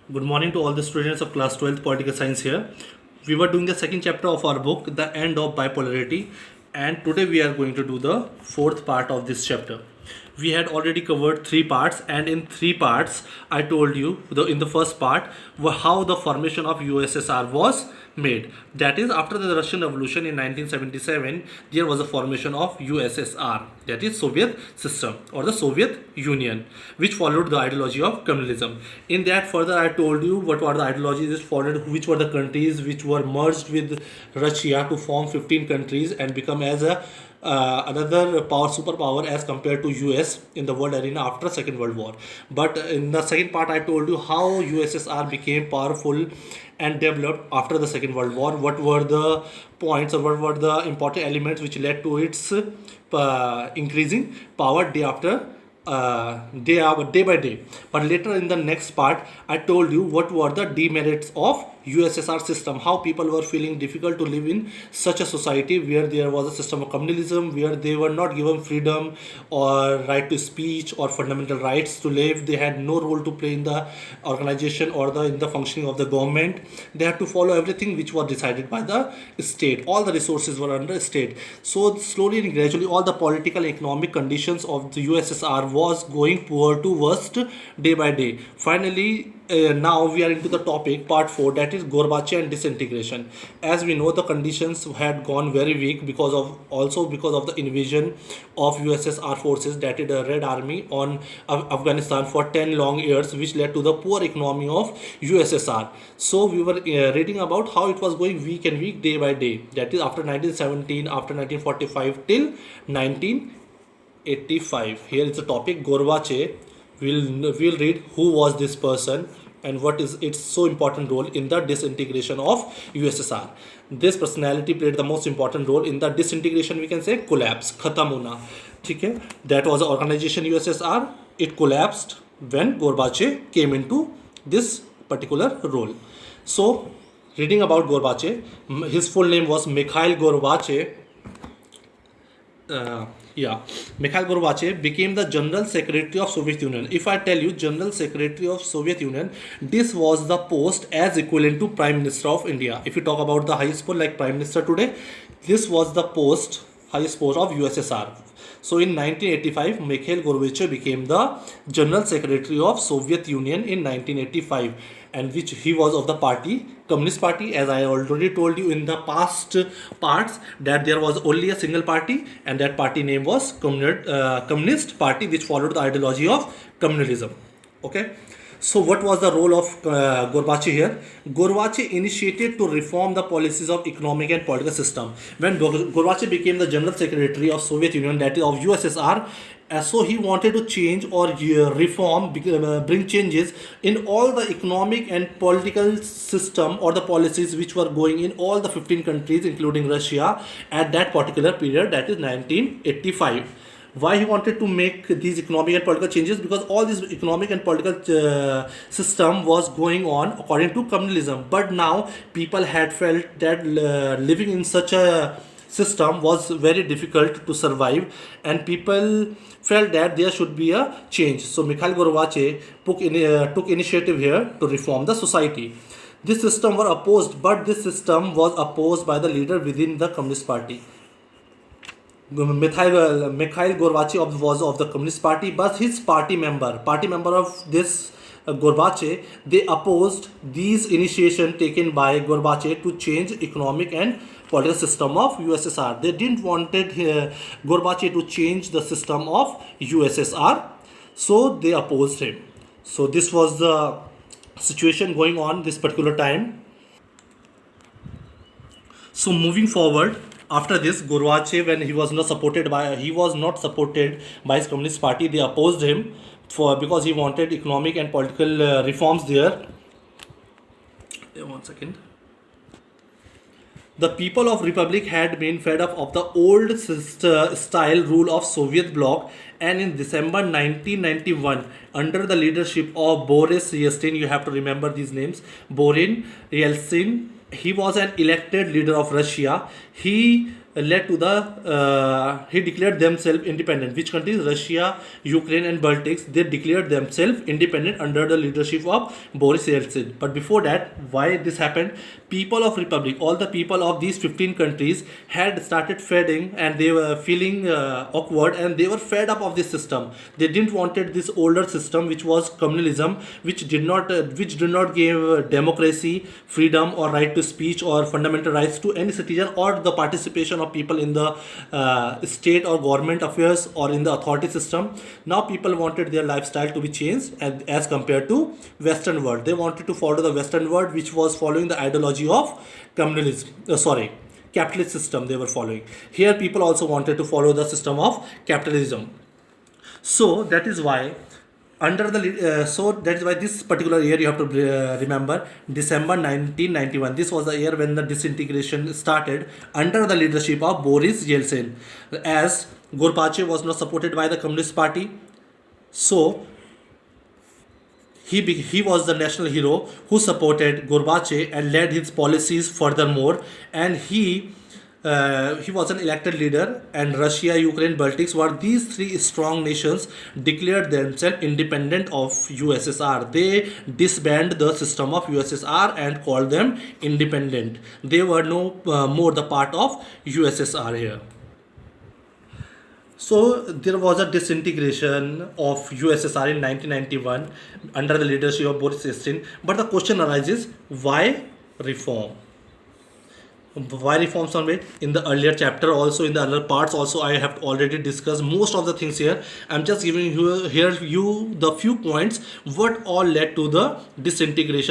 Good morning to all the students of class 12th political science here. We were doing the second chapter of our book, The End of Bipolarity, and today we are going to do the fourth part of this chapter. We had already covered three parts, and in three parts, I told you in the first part how the formation of USSR was made. That is, after the Russian Revolution in 1977, there was a formation of USSR, that is Soviet system or the Soviet Union, which followed the ideology of communism. In that, further, I told you what were the ideologies which followed, which were the countries which were merged with Russia to form 15 countries and become as a another superpower as compared to US in the world arena after Second World War. But in the second part, I told you how USSR became powerful and developed after the Second World War. What were the points or what were the important elements which led to its increasing power day by day. But later in the next part, I told you what were the demerits of USSR system, how people were feeling difficult to live in such a society where there was a system of communalism, where they were not given freedom or right to speech or fundamental rights to live. They had no role to play in the organization or in the functioning of the government. They had to follow everything which was decided by the state. All the resources were under state. So slowly and gradually, all the political and economic conditions of the USSR was going poor to worst day by day. Finally, now we are into the topic part 4, that is Gorbachev and disintegration. As we know, the conditions had gone very weak because of the invasion of USSR forces, that is the Red Army, on Afghanistan for 10 long years, which led to the poor economy of USSR. So we were reading about how it was going weak and weak day by day, that is after 1917, after 1945 till 1985. Here is the topic Gorbachev. We'll read who was this person and what is its so important role in the disintegration of USSR. This personality played the most important role in the disintegration, we can say collapse, khatam hona. ठीक है, that was the organization USSR. It collapsed when Gorbachev came into this particular role. So, reading about Gorbachev, his full name was Mikhail Gorbachev. Mikhail Gorbachev became the General Secretary of Soviet Union. If I tell you General Secretary of Soviet Union, this was the post as equivalent to Prime Minister of India. If you talk about the highest post like Prime Minister today, this was the highest post of USSR. So in 1985, Mikhail Gorbachev became the General Secretary of Soviet Union in 1985, and which he was of the party Communist Party. As I already told you in the past parts, that there was only a single party, and that party name was Communist Party, which followed the ideology of communalism. Okay. So what was the role of Gorbachev here? Gorbachev initiated to reform the policies of economic and political system. When Gorbachev became the General Secretary of Soviet Union, that is of USSR, so he wanted to change or reform, bring changes in all the economic and political system or the policies which were going in all the 15 countries, including Russia, at that particular period, that is 1985. Why he wanted to make these economic and political changes? Because all this economic and political system was going on according to communalism, but now people had felt that living in such a system was very difficult to survive, and people felt that there should be a change. So Mikhail Gorbachev took initiative here to reform the society. This system was opposed, but this system was opposed by the leader within the Communist Party. Mikhail Gorbachev was of the Communist Party, but his party member of this Gorbachev, they opposed these initiation taken by Gorbachev to change economic and political system of USSR. They didn't wanted Gorbachev to change the system of USSR, so they opposed him. So this was the situation going on this particular time. So moving forward, after this, Gorbachev, when he was not supported by his Communist Party, they opposed him because he wanted economic and political reforms there. One second. The people of Republic had been fed up of the old style rule of Soviet bloc, and in December 1991, under the leadership of Boris Yeltsin, you have to remember these names, Boris Yeltsin, he was an elected leader of Russia. He led to the he declared themselves independent. Which countries? Russia, Ukraine, and Baltics. They declared themselves independent under the leadership of Boris Yeltsin. But before that, why this happened? People of Republic, all the people of these 15 countries had started fading, and they were feeling awkward, and they were fed up of this system. They didn't wanted this older system, which was communalism, which did not give democracy, freedom, or right to speech, or fundamental rights to any citizen, or the participation of people in the state or government affairs or in the authority system. Now people wanted their lifestyle to be changed as compared to Western world. They wanted to follow the Western world, which was following the ideology of communalism. Capitalist system they were following. Here people also wanted to follow the system of capitalism. So that is why this particular year you have to remember, December 1991. This was the year when the disintegration started under the leadership of Boris Yeltsin, as Gorbachev was not supported by the Communist Party. So he was the national hero who supported Gorbachev and led his policies furthermore, and he was an elected leader, and Russia, Ukraine, Baltics were these three strong nations declared themselves independent of USSR. They disbanded the system of USSR and called them independent. They were no more the part of USSR here. So there was a disintegration of USSR in 1991 under the leadership of Boris Yeltsin. But the question arises, why reform? Why reforms are made? In the earlier chapter, also in the other parts, also I have already discussed most of the things here. I'm just giving you the few points what all led to the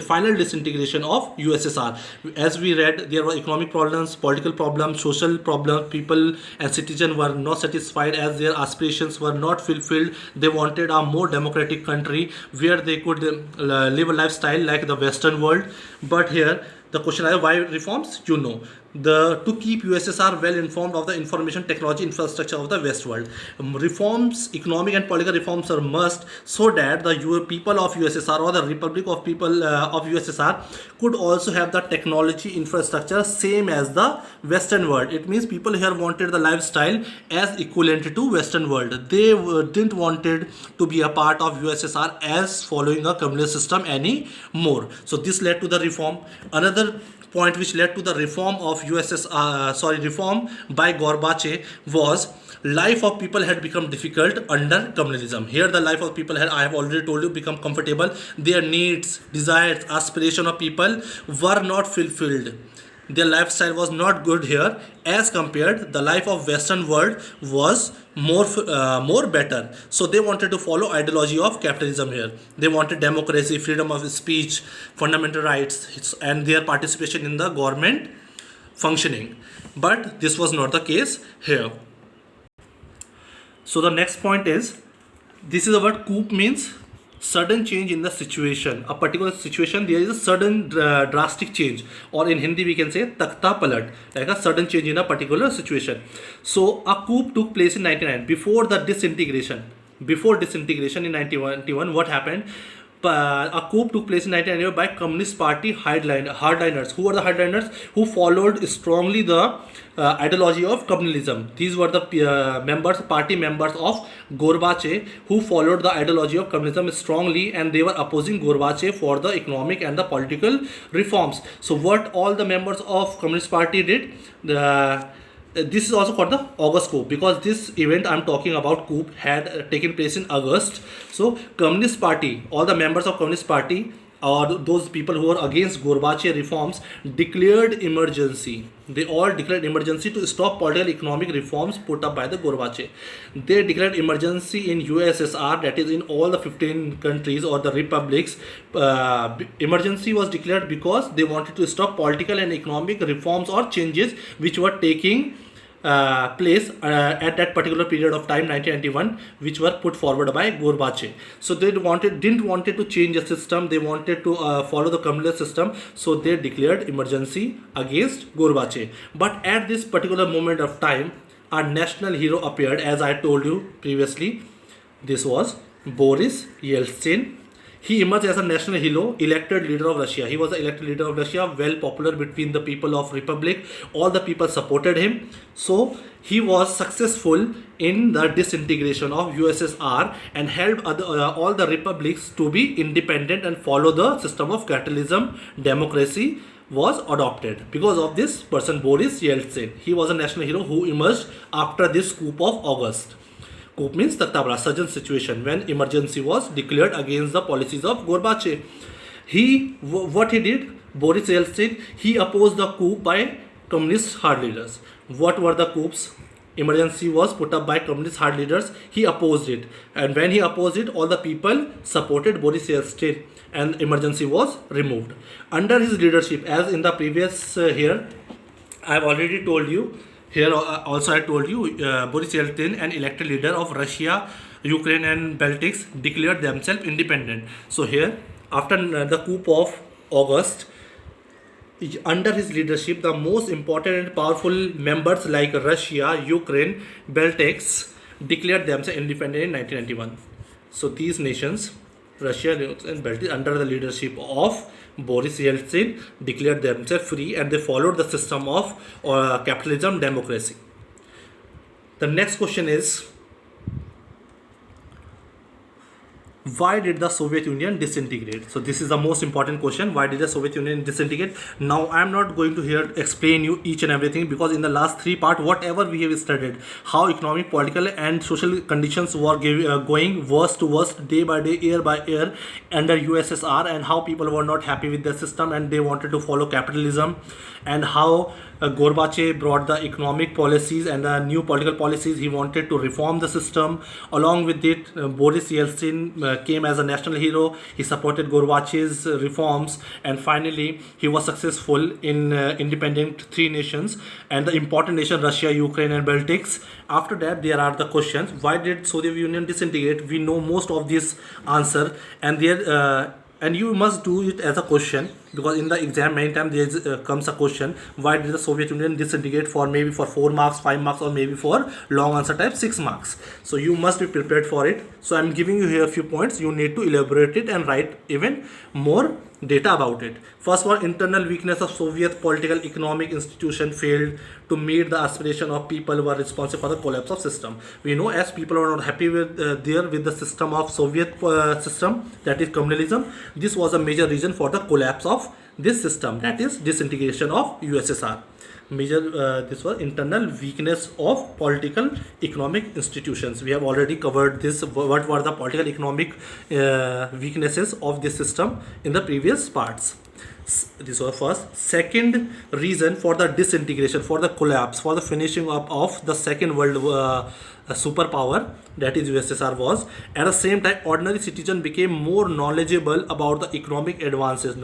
final disintegration of USSR. As we read, there were economic problems, political problems, social problems. People and citizens were not satisfied as their aspirations were not fulfilled. They wanted a more democratic country where they could live a lifestyle like the Western world. But here the question is, why reforms? To keep USSR well informed of the information technology infrastructure of the West world. Reforms, economic and political reforms are must, so that the people of USSR or the Republic of People of USSR could also have the technology infrastructure same as the Western world. It means people here wanted the lifestyle as equivalent to Western world. They didn't wanted to be a part of USSR as following a communist system anymore. So this led to the reform. Another point which led to the reform of reform by Gorbachev was life of people had become difficult under communalism. Here the life of people had, I have already told you, become comfortable. Their needs, desires, aspiration of people were not fulfilled. Their lifestyle was not good here as compared the life of Western world was more better. So they wanted to follow ideology of capitalism here. They wanted democracy, freedom of speech, fundamental rights, and their participation in the government functioning. But this was not the case here. So the next point is, this is what coup means. Sudden change in the situation. A particular situation, there is a sudden drastic change, or in Hindi we can say takhta palat, like a sudden change in a particular situation. So a coup took place in 1999 before disintegration in 1991. What happened? A coup took place in 1991 by Communist Party hardliners. Who were the hardliners? Who followed strongly the ideology of communalism. These were the party members of Gorbachev who followed the ideology of communism strongly, and they were opposing Gorbachev for the economic and the political reforms. So what all the members of Communist Party did, this is also called the August coup, because this event I'm talking about, coup, had taken place in August. So Communist Party, all the members of Communist Party, or those people who were against Gorbachev reforms, declared emergency. They all declared emergency to stop political economic reforms put up by the Gorbachev. They declared emergency in USSR, that is in all the 15 countries or the republics. Emergency was declared because they wanted to stop political and economic reforms or changes which were taking place at that particular period of time, 1991, which were put forward by Gorbachev. So they didn't wanted to change the system. They wanted to follow the communist system. So they declared emergency against Gorbachev. But at this particular moment of time, a national hero appeared, as I told you previously. This was Boris Yeltsin. He emerged as a national hero, elected leader of Russia. He was the elected leader of Russia, well popular between the people of Republic. All the people supported him. So he was successful in the disintegration of USSR and helped all the republics to be independent and follow the system of capitalism. Democracy was adopted because of this person, Boris Yeltsin. He was a national hero who emerged after this coup of August. Coup means Taktabra, sudden situation when emergency was declared against the policies of Gorbachev. What he did, Boris Yeltsin, he opposed the coup by communist hard leaders. What were the coups? Emergency was put up by communist hard leaders. He opposed it, and when he opposed it, all the people supported Boris Yeltsin, and emergency was removed. Under his leadership, as in the previous here, I have already told you. Here also I told you Boris Yeltsin, an elected leader of Russia, Ukraine and Baltics, declared themselves independent. So here, after the coup of August, under his leadership, the most important and powerful members like Russia, Ukraine, Baltics declared themselves independent in 1991. So these nations, Russia and Baltics, under the leadership of Boris Yeltsin, declared themselves free and they followed the system of capitalism, democracy. The next question is, why did the Soviet Union disintegrate? So this is the most important question. Why did the Soviet Union disintegrate? Now I am not going to here explain you each and everything, because in the last three part, whatever we have studied, how economic, political and social conditions were going worse to worse, day by day, year by year under USSR, and how people were not happy with the system and they wanted to follow capitalism, and how Gorbachev brought the economic policies and the new political policies. He wanted to reform the system. Along with it, Boris Yeltsin came as a national hero. He supported Gorbachev's reforms, and finally he was successful in independent three nations and the important nation Russia, Ukraine and Baltics. After that, there are the questions: why did Soviet Union disintegrate? We know most of this answer, and there and you must do it as a question, because in the exam many times there comes a question, why did the Soviet Union disintegrate, for maybe for 4 marks, 5 marks, or maybe for long answer type 6 marks. So you must be prepared for it. So I'm giving you here a few points. You need to elaborate it and write even more data about it. First one, internal weakness of Soviet political economic institution failed to meet the aspiration of people who were responsible for the collapse of system. We know as people were not happy with with the system of Soviet system, that is communalism. This was a major reason for the collapse of this system, that is disintegration of USSR. This was internal weakness of political economic institutions. We have already covered this, what were the political economic weaknesses of this system in the previous parts. This was first. Second reason for the disintegration, for the collapse, for the finishing up of the second world superpower, that is USSR, was at the same time ordinary citizen became more knowledgeable about the economic advances,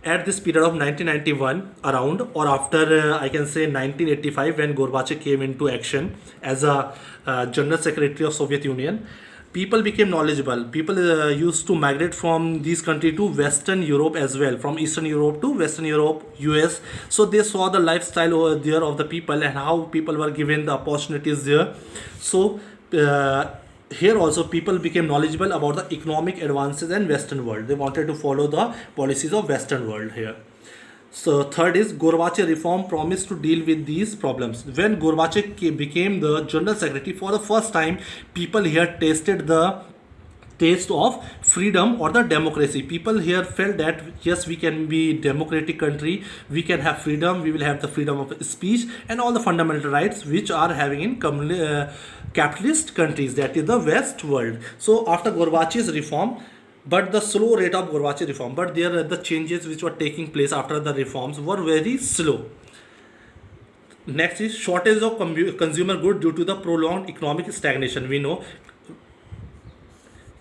at this period of 1991 around, or after I can say 1985, when Gorbachev came into action as a General Secretary of Soviet Union. People became knowledgeable. People used to migrate from these countries to Western Europe as well, from Eastern Europe to Western Europe, US. So they saw the lifestyle over there of the people and how people were given the opportunities there. So here also people became knowledgeable about the economic advances in Western world. They wanted to follow the policies of Western world here. So third is Gorbachev reform promised to deal with these problems. When Gorbachev became the General Secretary, for the first time, people here tasted the taste of freedom or the democracy. People here felt that yes, we can be democratic country, we can have freedom, we will have the freedom of speech and all the fundamental rights which are having in capitalist countries, that is the West world. So after Gorbachev's reform, but the slow rate of Gorbachev reform, but there the changes which were taking place after the reforms were very slow. Next is shortage of consumer goods due to the prolonged economic stagnation. We know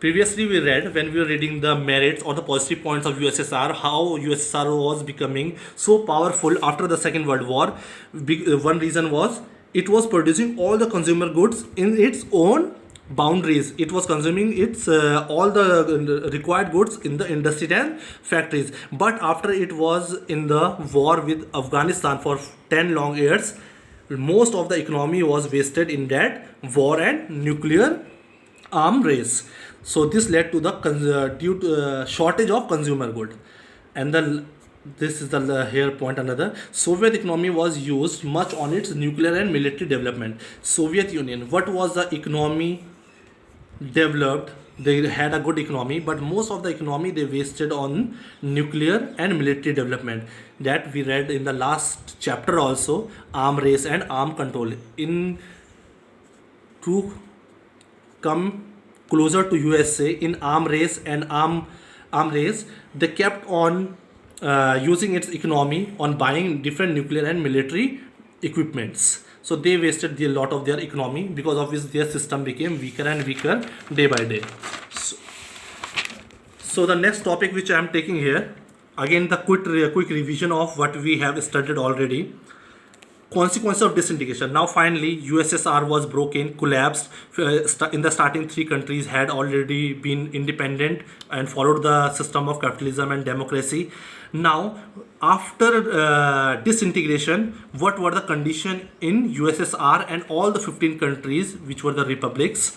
previously we read, when we were reading the merits or the positive points of USSR, how USSR was becoming so powerful after the Second World War. One reason was it was producing all the consumer goods in its own boundaries. It was consuming its all the required goods in the industry and factories. But after it was in the war with Afghanistan for 10 long years, most of the economy was wasted in that war and nuclear arm race. So this led to the due to shortage of consumer good. And this is the here point another. Soviet economy was used much on its nuclear and military development. Soviet Union, what was the economy developed? They had a good economy, but most of the economy they wasted on nuclear and military development. That we read in the last chapter also, arm race and arm control. In to come closer to USA in arm race and arm race, they kept on using its economy on buying different nuclear and military equipments. So they wasted a lot of their economy, because of which their system became weaker and weaker day by day. So the next topic which I am taking here, again the quick revision of what we have studied already. Consequence of disintegration. Now finally USSR was broken, collapsed. In the starting, three countries had already been independent and followed the system of capitalism and democracy. Now after disintegration, what were the condition in USSR and all the 15 countries which were the republics,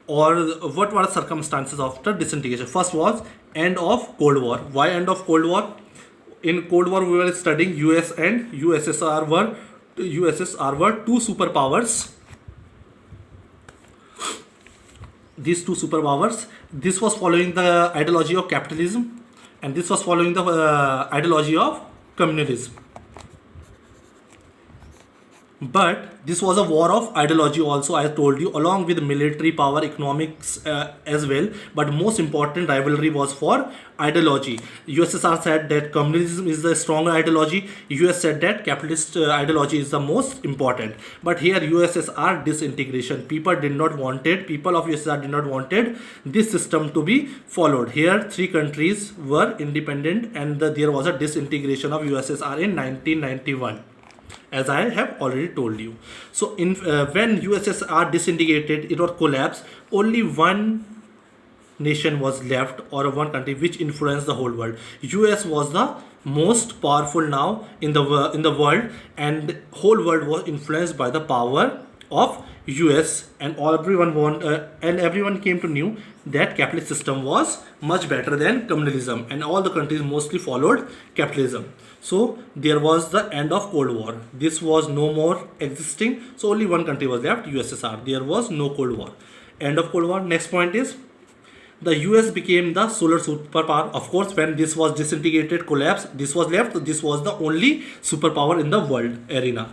or what were the circumstances after disintegration? First was end of Cold War. Why end of Cold War? In Cold War we were studying US and USSR were two superpowers. These two superpowers, this was following the ideology of capitalism and this was following the ideology of communism. But this was a war of ideology also, I told you, along with military power, economics as well. But most important rivalry was for ideology. USSR said that communism is the stronger ideology. US said that capitalist ideology is the most important. But here USSR disintegration. People of USSR did not wanted this system to be followed. Here three countries were independent and there was a disintegration of USSR in 1991. As I have already told you. So when USSR disintegrated, it was collapsed, only one nation was left, or one country which influenced the whole world. US was the most powerful now in the world, and the whole world was influenced by the power of US, and everyone came to know that capitalist system was much better than communism, and all the countries mostly followed capitalism. So there was the end of Cold War. This was no more existing. So only one country was left, USSR. There was no Cold War. End of Cold War. Next point is the US became the solar superpower. Of course, when this was disintegrated, collapsed, this was left. This was the only superpower in the world arena.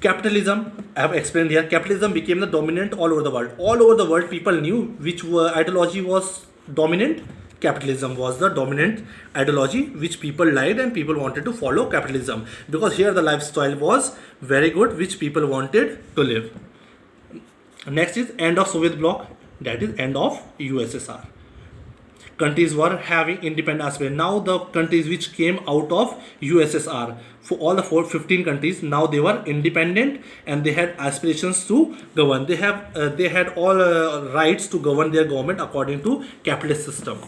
Capitalism, I have explained here. Capitalism became the dominant all over the world. All over the world, people knew which ideology was dominant. Capitalism was the dominant ideology which people liked, and people wanted to follow capitalism because here the lifestyle was very good which people wanted to live. Next is end of Soviet bloc, that is end of USSR. Countries were having independent aspirations. Now the countries which came out of USSR, for all the 15 countries, now they were independent and they had aspirations to govern. They had all rights to govern their government according to capitalist system.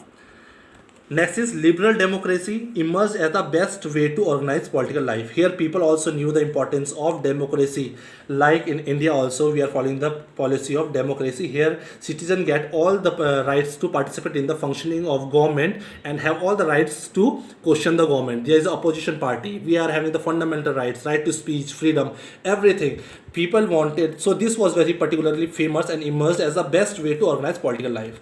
Next is liberal democracy emerged as the best way to organize political life. Here people also knew the importance of democracy. Like in India also, we are following the policy of democracy. Here citizens get all the rights to participate in the functioning of government and have all the rights to question the government. There is an opposition party. We are having the fundamental rights, right to speech, freedom, everything. People wanted, so this was very particularly famous and emerged as the best way to organize political life.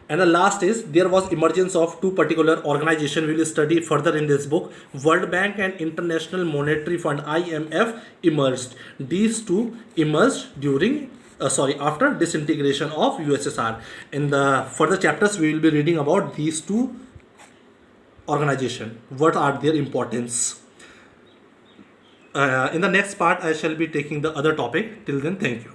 And the last is there was emergence of two particular organizations we will study further in this book. World Bank and International Monetary Fund IMF emerged. These two emerged during after disintegration of USSR. In the further chapters we will be reading about these two organizations. What are their importance? In the next part I shall be taking the other topic. Till then, thank you.